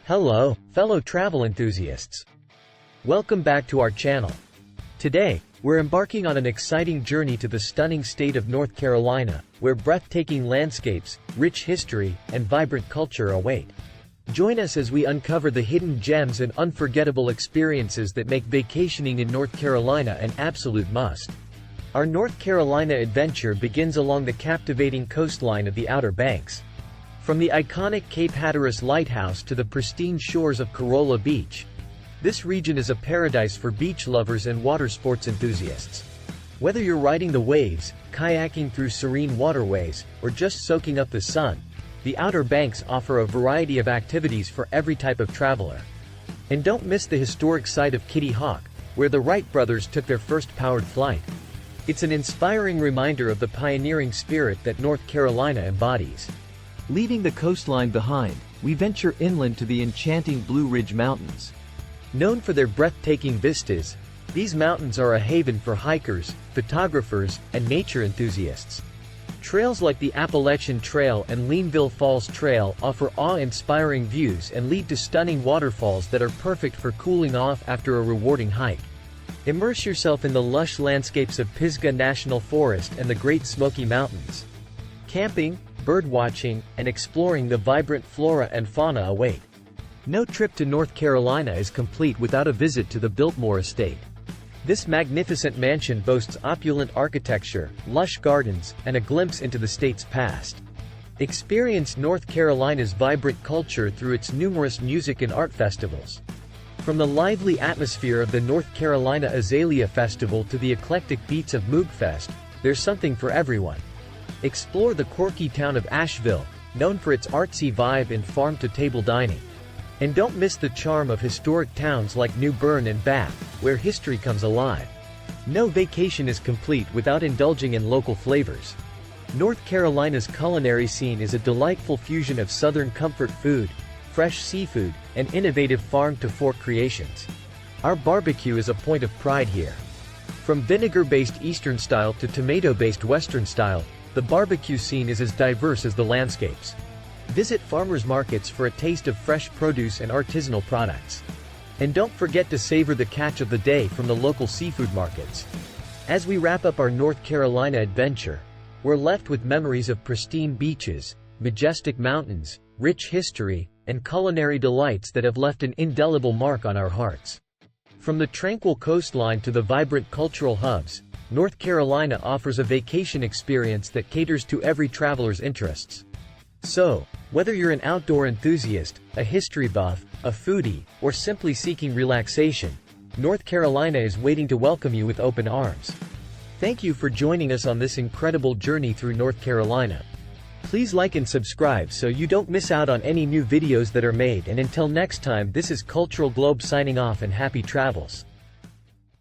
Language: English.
Hello, fellow travel enthusiasts. Welcome back to our channel. Today, we're embarking on an exciting journey to the stunning state of North Carolina, where breathtaking landscapes, rich history, and vibrant culture await. Join us as we uncover the hidden gems and unforgettable experiences that make vacationing in North Carolina an absolute must. Our North Carolina adventure begins along the captivating coastline of the Outer Banks. From the iconic Cape Hatteras Lighthouse to the pristine shores of Corolla Beach, this region is a paradise for beach lovers and water sports enthusiasts. Whether you're riding the waves, kayaking through serene waterways, or just soaking up the sun, the Outer Banks offer a variety of activities for every type of traveler. And don't miss the historic site of Kitty Hawk, where the Wright Brothers took their first powered flight. It's an inspiring reminder of the pioneering spirit that North Carolina embodies. Leaving the coastline behind, we venture inland to the enchanting Blue Ridge Mountains. Known for their breathtaking vistas, these mountains are a haven for hikers, photographers, and nature enthusiasts. Trails like the Appalachian Trail and Leanville Falls Trail offer awe-inspiring views and lead to stunning waterfalls that are perfect for cooling off after a rewarding hike. Immerse yourself in the lush landscapes of Pisgah National Forest and the Great Smoky Mountains. Camping, birdwatching, and exploring the vibrant flora and fauna await. No trip to North Carolina is complete without a visit to the Biltmore Estate. This magnificent mansion boasts opulent architecture, lush gardens, and a glimpse into the state's past. Experience North Carolina's vibrant culture through its numerous music and art festivals. From the lively atmosphere of the North Carolina Azalea Festival to the eclectic beats of Moogfest, there's something for everyone. Explore the quirky town of Asheville, known for its artsy vibe and farm-to-table dining. And don't miss the charm of historic towns like New Bern and Bath, where history comes alive. No vacation is complete without indulging in local flavors. North Carolina's culinary scene is a delightful fusion of southern comfort food, fresh seafood, and innovative farm-to-fork creations. Our barbecue is a point of pride here. From vinegar-based Eastern style to tomato-based Western style, the barbecue scene is as diverse as the landscapes. Visit farmers markets for a taste of fresh produce and artisanal products. And don't forget to savor the catch of the day from the local seafood markets. As we wrap up our North Carolina adventure, we're left with memories of pristine beaches, majestic mountains, rich history, and culinary delights that have left an indelible mark on our hearts. From the tranquil coastline to the vibrant cultural hubs, North Carolina offers a vacation experience that caters to every traveler's interests. So, whether you're an outdoor enthusiast, a history buff, a foodie, or simply seeking relaxation, North Carolina is waiting to welcome you with open arms. Thank you for joining us on this incredible journey through North Carolina. Please like and subscribe so you don't miss out on any new videos that are made, and until next time, this is Cultural Globe signing off, and happy travels.